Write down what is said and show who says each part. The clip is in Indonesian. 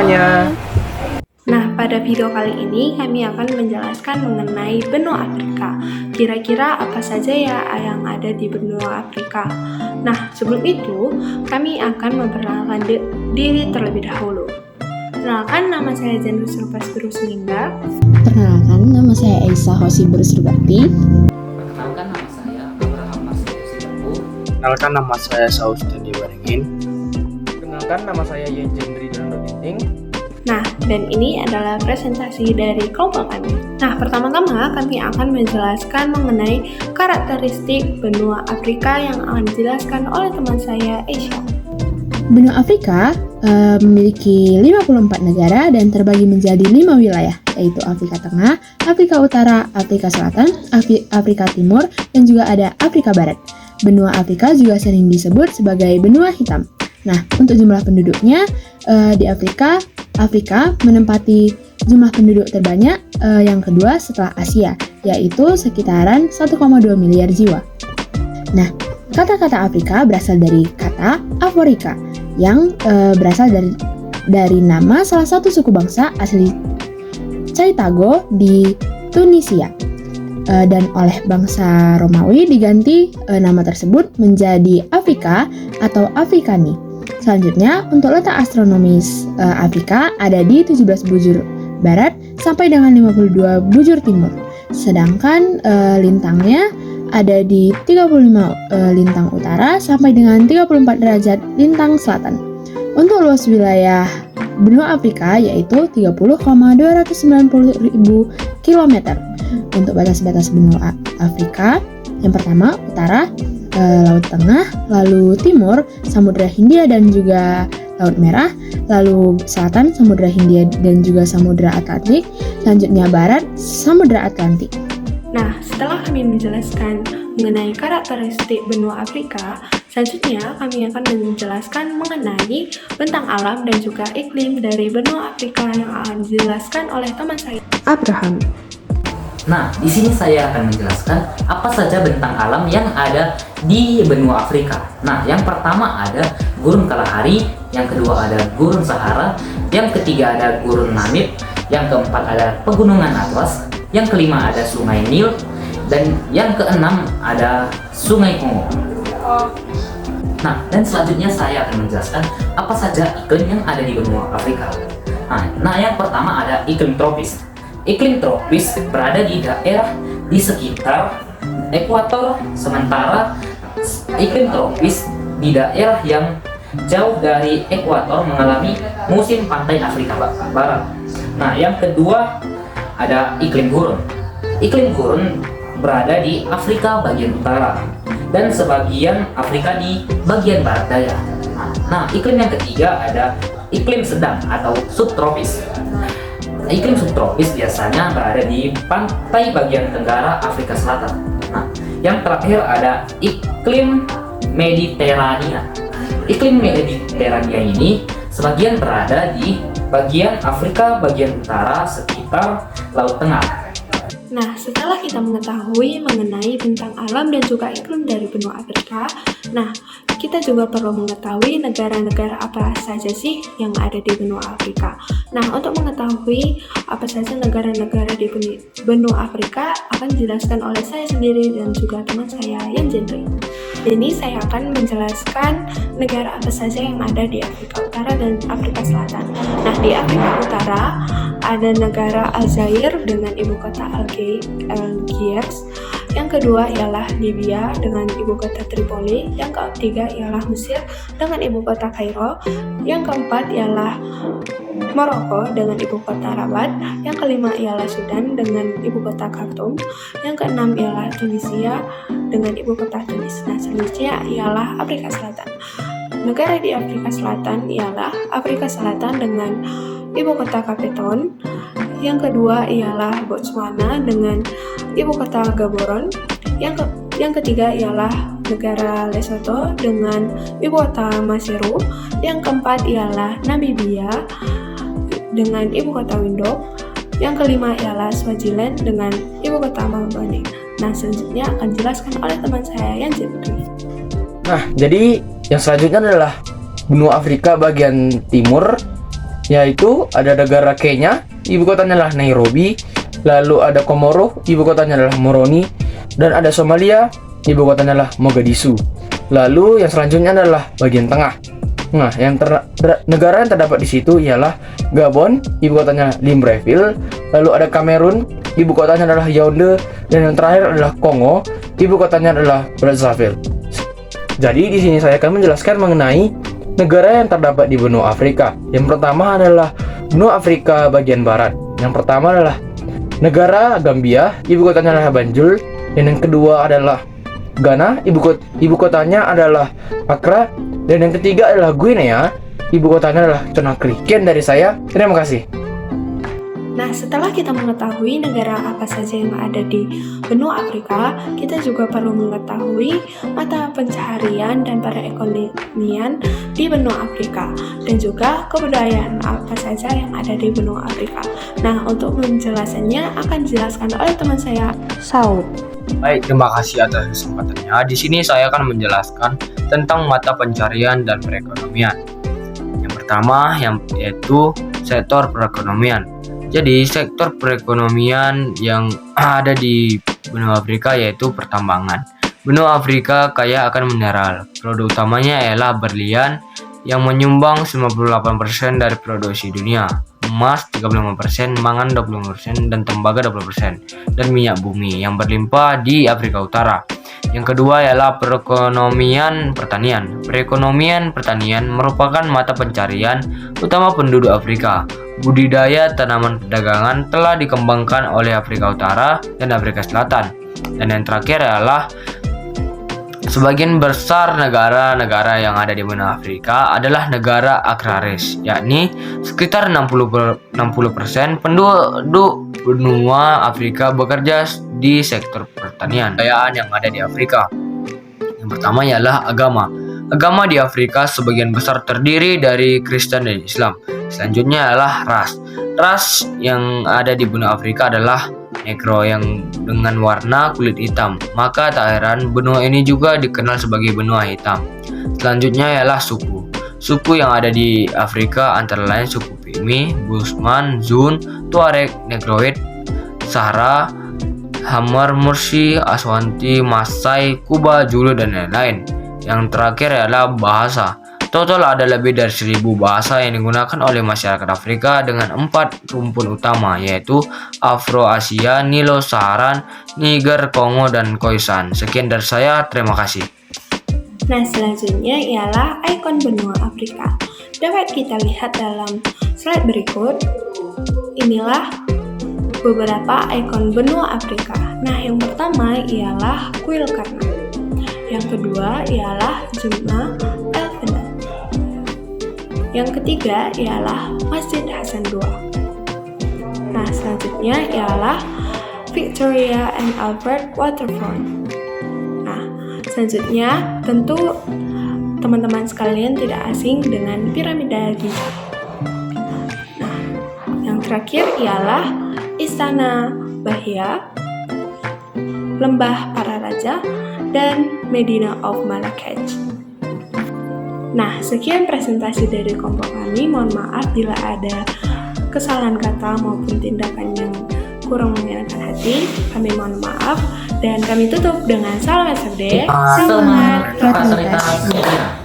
Speaker 1: semuanya.
Speaker 2: Nah, pada video kali ini kami akan menjelaskan mengenai benua Afrika. Kira-kira apa saja ya yang ada di benua Afrika? Nah, sebelum itu kami akan memperkenalkan diri terlebih dahulu. Perkenalkan, nama saya Janus Rupas Beruslinda.
Speaker 3: Perkenalkan, nama saya Aisyah Hosi Bersurgati.
Speaker 4: Perkenalkan, nama saya Abraham Marsius Sidapu.
Speaker 1: Kenalkan, nama saya Saustan Diwarengin.
Speaker 5: Kenalkan, nama saya Yejendri Dondo Binting.
Speaker 2: Nah, dan ini adalah presentasi dari kelompok kami. Nah, pertama-tama kami akan menjelaskan mengenai karakteristik benua Afrika yang akan dijelaskan oleh teman saya, Aisyah.
Speaker 3: Benua Afrika memiliki 54 negara dan terbagi menjadi 5 wilayah, yaitu Afrika Tengah, Afrika Utara, Afrika Selatan, Afrika Timur, dan juga ada Afrika Barat. Benua Afrika juga sering disebut sebagai benua hitam. Nah, untuk jumlah penduduknya di Afrika menempati jumlah penduduk terbanyak yang kedua setelah Asia, yaitu sekitaran 1,2 miliar jiwa. Nah, kata-kata Afrika berasal dari kata Afrika yang berasal dari nama salah satu suku bangsa asli Carthago di Tunisia. Dan oleh bangsa Romawi diganti nama tersebut menjadi Afrika atau Afrikani. Selanjutnya, untuk letak astronomis Afrika ada di 17 bujur barat sampai dengan 52 bujur timur. Sedangkan lintangnya ada di 35 lintang utara sampai dengan 34 derajat lintang selatan. Untuk luas wilayah benua Afrika yaitu 30,290.000 km. Untuk batas-batas benua Afrika, yang pertama utara, Laut Tengah, lalu timur, Samudra Hindia dan juga Laut Merah, lalu selatan, Samudra Hindia dan juga Samudra Atlantik, selanjutnya barat, Samudra Atlantik.
Speaker 2: Nah, setelah kami menjelaskan mengenai karakteristik benua Afrika, selanjutnya kami akan menjelaskan mengenai bentang alam dan juga iklim dari benua Afrika yang akan dijelaskan oleh teman saya, Abraham.
Speaker 4: Nah, di sini saya akan menjelaskan apa saja bentang alam yang ada di benua Afrika. Nah, yang pertama ada Gurun Kalahari, yang kedua ada Gurun Sahara, yang ketiga ada Gurun Namib, yang keempat ada Pegunungan Atlas, yang kelima ada Sungai Nil, dan yang keenam ada Sungai Kongo. Nah, dan selanjutnya saya akan menjelaskan apa saja iklim yang ada di benua Afrika. Nah, yang pertama ada iklim tropis. Iklim tropis berada di daerah di sekitar ekuator, sementara iklim tropis di daerah yang jauh dari ekuator mengalami musim pantai Afrika Barat. Nah, yang kedua ada iklim gurun. Iklim gurun berada di Afrika bagian utara dan sebagian Afrika di bagian barat daya. Nah, iklim yang ketiga ada iklim sedang atau subtropis. Iklim subtropis biasanya berada di pantai bagian tenggara Afrika Selatan. Nah, yang terakhir ada iklim Mediterania. Iklim Mediterania ini sebagian berada di bagian Afrika bagian utara sekitar Laut Tengah.
Speaker 2: Nah, setelah kita mengetahui mengenai bentang alam dan juga iklim dari benua Afrika, nah, kita juga perlu mengetahui negara-negara apa saja sih yang ada di benua Afrika. Nah, untuk mengetahui apa saja negara-negara di benua Afrika akan dijelaskan oleh saya sendiri dan juga teman saya yang Jendri. Jadi, saya akan menjelaskan negara apa saja yang ada di Afrika Utara dan Afrika Selatan. Nah, di Afrika Utara ada negara Aljazair dengan ibu kota Algiers. Yang kedua ialah Libya dengan ibu kota Tripoli. Yang ketiga ialah Mesir dengan ibu kota Kairo. Yang keempat ialah Maroko dengan ibu kota Rabat. Yang kelima ialah Sudan dengan ibu kota Khartoum. Yang keenam ialah Tunisia dengan ibu kota Tunis. Nah, selanjutnya ialah Afrika Selatan. Negara di Afrika Selatan ialah Afrika Selatan dengan ibu kota Cape Town. Yang kedua ialah Botswana dengan ibu kota Gaborone. Yang ketiga ialah negara Lesotho dengan ibu kota Maseru. Yang keempat ialah Namibia dengan ibu kota Windhoek. Yang kelima ialah Swaziland dengan ibu kota Malbone. Nah, selanjutnya akan dijelaskan oleh teman saya yang Jendri.
Speaker 5: Nah, jadi yang selanjutnya adalah benua Afrika bagian timur yaitu ada negara Kenya, ibu kotanya adalah Nairobi, lalu ada Komoro, ibu kotanya adalah Moroni, dan ada Somalia, ibu kotanya adalah Mogadishu. Lalu yang selanjutnya adalah bagian tengah. Nah, negara yang terdapat di situ ialah Gabon, ibu kotanya Libreville, lalu ada Kamerun, ibu kotanya adalah Yaounde, dan yang terakhir adalah Kongo, ibu kotanya adalah Brazzaville. Jadi di sini saya akan menjelaskan mengenai negara yang terdapat di benua Afrika. Yang pertama adalah benua Afrika bagian barat. Yang pertama adalah negara Gambia, ibu kotanya adalah Banjul, dan yang kedua adalah Ghana, ibu kotanya adalah Accra, dan yang ketiga adalah Guinea, ibu kotanya adalah Conakry. Sekian dari saya, terima kasih.
Speaker 2: Nah, setelah kita mengetahui negara apa saja yang ada di benua Afrika, kita juga perlu mengetahui mata pencaharian dan perekonomian di benua Afrika, dan juga kebudayaan apa saja yang ada di benua Afrika. Nah, untuk menjelaskannya akan dijelaskan oleh teman saya, Saud.
Speaker 1: Baik, terima kasih atas kesempatannya. Di sini saya akan menjelaskan tentang mata pencarian dan perekonomian. Yang pertama, yaitu sektor perekonomian. Jadi, sektor perekonomian yang ada di benua Afrika yaitu pertambangan. Benua Afrika kaya akan mineral. Produk utamanya ialah berlian yang menyumbang 98% dari produksi dunia. Emas 35%, mangan 25%, dan tembaga 20%, dan minyak bumi yang berlimpah di Afrika Utara. Yang kedua ialah perekonomian pertanian. Perekonomian pertanian merupakan mata pencarian utama penduduk Afrika. Budidaya tanaman perdagangan telah dikembangkan oleh Afrika Utara dan Afrika Selatan. Dan yang terakhir adalah sebagian besar negara-negara yang ada di benua Afrika adalah negara agraris, yakni sekitar 60% penduduk benua Afrika bekerja di sektor pertanian. Kekayaan yang ada di Afrika. Yang pertama ialah agama. Agama di Afrika sebagian besar terdiri dari Kristen dan Islam. Selanjutnya adalah ras. Ras yang ada di benua Afrika adalah Negro yang dengan warna kulit hitam. Maka tak heran benua ini juga dikenal sebagai benua hitam. Selanjutnya ialah suku. Suku yang ada di Afrika antara lain suku Pygmy, Bushman, Zun, Tuareg, Negroid, Sahara, Hamar, Mursi, Aswanti, Masai, Kuba, Zulu, dan lain-lain. Yang terakhir adalah bahasa. Total ada lebih dari 1000 bahasa yang digunakan oleh masyarakat Afrika dengan 4 rumpun utama, yaitu Afro-Asia, Nilo-Saharan, Niger, Kongo, dan Khoisan. Sekian dari saya, terima kasih.
Speaker 2: Nah, selanjutnya ialah ikon benua Afrika. Dapat kita lihat dalam slide berikut. Inilah beberapa ikon benua Afrika. Nah, yang pertama ialah kuil Karna. Yang kedua ialah Jumna Elfenat. Yang ketiga ialah Masjid Hasan II. Nah, selanjutnya ialah Victoria and Albert Waterfront. Nah, selanjutnya tentu teman-teman sekalian tidak asing dengan piramida Giza. Nah, yang terakhir ialah Istana Bahia, Lembah Para Raja, dan Medina of Marrakech. Nah, sekian presentasi dari kelompok kami. Mohon maaf bila ada kesalahan kata maupun tindakan yang kurang menyenangkan hati. Kami mohon maaf dan kami tutup dengan salam SFD.
Speaker 4: Semangat Fasilitas Media.